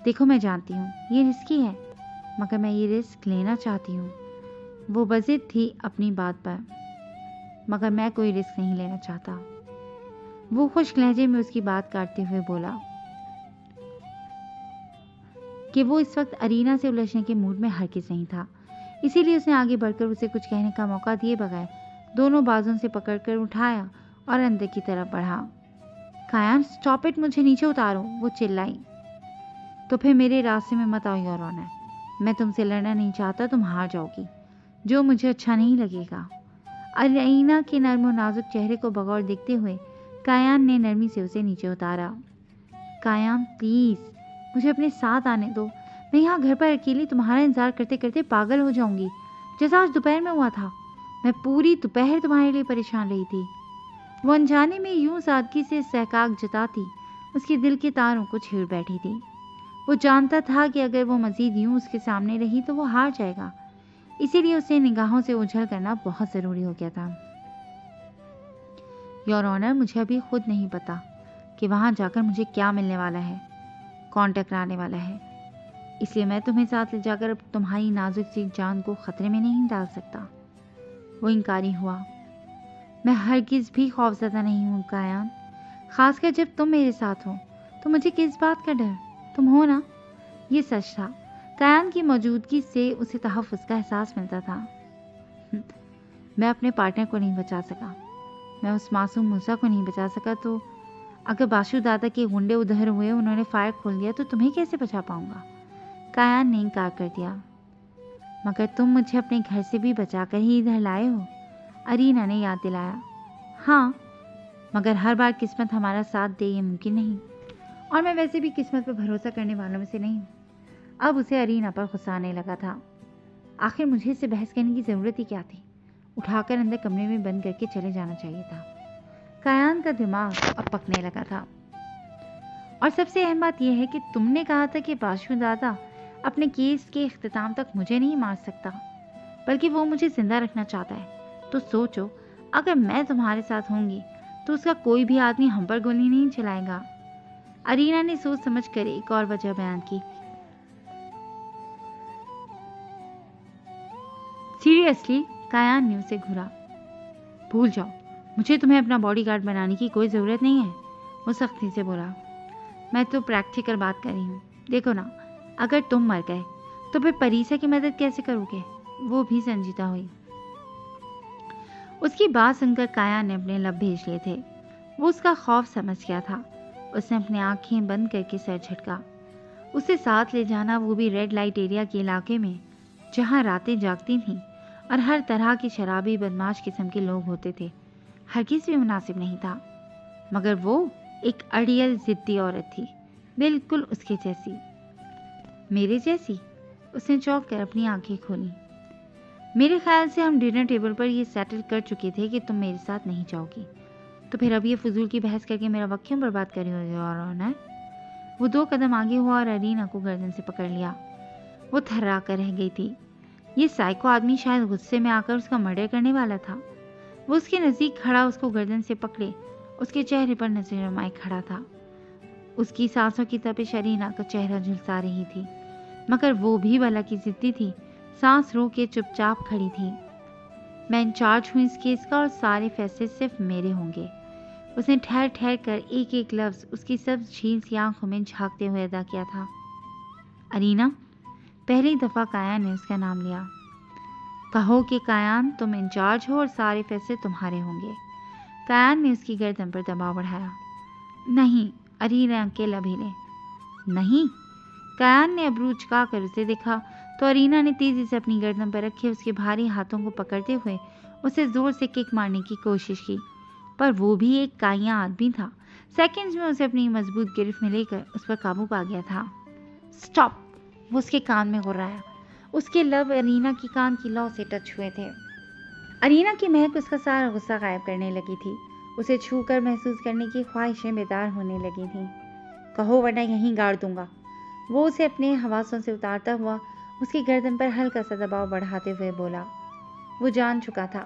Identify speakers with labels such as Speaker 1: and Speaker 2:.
Speaker 1: देखो मैं जानती हूँ ये रिस्की है, मगर मैं ये रिस्क लेना चाहती हूँ। वो बज़िद थी अपनी बात पर, मगर मैं कोई रिस्क नहीं लेना चाहता। वो खुश्क लहजे में उसकी बात काटते हुए बोला कि वो इस वक्त अरीना से उलझने के मूड में हरगिज़ नहीं था। इसीलिए उसने आगे बढ़कर उसे कुछ कहने का मौका दिए बगैर दोनों बाजुओं से पकड़कर उठाया और अंदर की तरफ बढ़ा। कायान, स्टॉप इट, मुझे नीचे उतारो, वो चिल्लाई। तो फिर मेरे रास्ते में मत आओ योर ऑनर, मैं तुमसे लड़ना नहीं चाहता, तुम हार जाओगी, जो मुझे अच्छा नहीं लगेगा। अरीना के नर्म और नाजुक चेहरे को बगौर देखते हुए कायान ने नरमी से उसे नीचे उतारा। कायान प्लीज मुझे अपने साथ आने दो, मैं यहाँ घर पर अकेली तुम्हारा इंतजार करते करते पागल हो जाऊंगी, जैसा आज दोपहर में हुआ था। मैं पूरी दोपहर तुम्हारे लिए परेशान रही थी। वो अनजाने में यूं सादगी से सहकाक जताती उसके दिल के तारों को छेड़ बैठी थी। वो जानता था कि अगर वो मजीद यूं उसके सामने रही तो वो हार जाएगा, इसीलिए उसे निगाहों से उछल करना बहुत ज़रूरी हो गया था। योर ऑनर, मुझे अभी खुद नहीं पता कि वहाँ जाकर मुझे क्या मिलने वाला है, कौन टकराने वाला है, इसलिए मैं तुम्हें साथ ले जाकर अब तुम्हारी नाजुक सी जान को खतरे में नहीं डाल सकता। वो इनकारी हुआ। मैं हरगिज़ भी खौफज़दा नहीं हूँ कायान, खासकर जब तुम मेरे साथ हो तो मुझे किस बात का डर, तुम हो ना। ये सच था, कायान की मौजूदगी से उसे तहफ़्फ़ुज़ का एहसास मिलता था। मैं अपने पार्टनर को नहीं बचा सका, मैं उस मासूम मूसा को नहीं बचा सका, तो अगर बाशु दादा के गुंडे उधर हुए, उन्होंने फायर खोल दिया, तो तुम्हें कैसे बचा पाऊंगा। कायान ने इनकार कर दिया। मगर तुम मुझे अपने घर से भी बचाकर ही इधर लाए हो, अरीना ने याद दिलाया। हाँ, मगर हर बार किस्मत हमारा साथ दे ये मुमकिन नहीं, और मैं वैसे भी किस्मत पर भरोसा करने वालों में से नहीं हूँ। अब उसे अरीना पर गुस्सा आने लगा था। आखिर मुझे इससे बहस करने की ज़रूरत ही क्या थी। उठाकर अंदर कमरे में बंद करके चले जाना चाहिए था। कायान का दिमाग अब पकने लगा था। और सबसे अहम बात यह है कि तुमने कहा था कि बाशु दादा अपने केस के इख्तिताम तक मुझे नहीं मार सकता, बल्कि वो मुझे जिंदा रखना चाहता है। तो सोचो, अगर मैं तुम्हारे साथ होंगी तो उसका कोई भी आदमी हम पर गोली नहीं चलाएगा। अरीना ने सोच समझ कर एक और वजह बयान की। सीरियसली, कायान ने उसे घूरा। भूल जाओ, मुझे तुम्हें अपना बॉडीगार्ड बनाने की कोई ज़रूरत नहीं है, वो सख्ती से बोला। मैं तो प्रैक्टिकल बात कर रही हूँ। देखो ना, अगर तुम मर गए तो फिर परीसा की मदद कैसे करोगे। वो भी संजीदा हुई। उसकी बात सुनकर कायान ने अपने लब भेज लिए थे। वो उसका खौफ समझ गया था। उसने अपनी आंखें बंद करके सर झटका। उसे साथ ले जाना, वो भी रेड लाइट एरिया के इलाके में, जहाँ रातें जागती थीं और हर तरह की शराबी बदमाश किस्म के लोग होते थे, हरगिज़ भी मुनासिब नहीं था। मगर वो एक अड़ियल जिद्दी औरत थी, बिल्कुल उसके जैसी, मेरे जैसी। उसने चौंक कर अपनी आंखें खोली। मेरे ख्याल से हम डिनर टेबल पर ये सेटल कर चुके थे कि तुम मेरे साथ नहीं जाओगी, तो फिर अब ये फजूल की बहस करके मेरा वक्त क्यों बर्बाद कर रही हो योर ऑनर। वो 2 कदम आगे हुआ और अरीना को गर्दन से पकड़ लिया। वो थर्रा कर रह गई थी। ये साइको आदमी शायद गुस्से में आकर उसका मर्डर करने वाला था। वो उसके नज़दीक खड़ा उसको गर्दन से पकड़े उसके चेहरे पर नजर जमाए खड़ा था। उसकी सांसों की तपिश अरीना का चेहरा झुलसा रही थी, मगर वो भी भला की जिद्दी थी, सांस रोक के चुपचाप खड़ी थी। मैं इंचार्ज हूँ इस केस का और सारे फैसले सिर्फ मेरे होंगे। उसने ठहर ठहर कर एक एक लफ्ज़ उसकी सब झील सी आंखों में झांकते हुए अदा किया था। अरीना, पहली दफ़ा कायान ने उसका नाम लिया। कहो कि कायान, तुम इंचार्ज हो और सारे फैसले तुम्हारे होंगे। कायान ने उसकी गर्दन पर दबाव बढ़ाया। नहीं, अरीना के लब हिले। नहीं। कायान ने अबरू उचका कर उसे देखा तो अरीना ने तेजी से अपनी गर्दन पर रखे उसके भारी हाथों को पकड़ते हुए उसे जोर से किक मारने की कोशिश की, पर वो भी एक काया आदमी था। सेकंड्स में उसे अपनी मजबूत गिरफ्त में लेकर उस पर काबू पा गया था। स्टॉप, वो उसके कान में गुर्राया। उसके लब अरीना की कान की लौ से टच हुए थे। अरीना की महक उसका सारा गुस्सा गायब करने लगी थी। उसे छूकर महसूस करने की ख्वाहिशें बेदार होने लगी थीं। कहो वरना यहीं गाड़ दूंगा। वो उसे अपने हवासों से उतारता हुआ उसकी गर्दन पर हल्का सा दबाव बढ़ाते हुए बोला। वो जान चुका था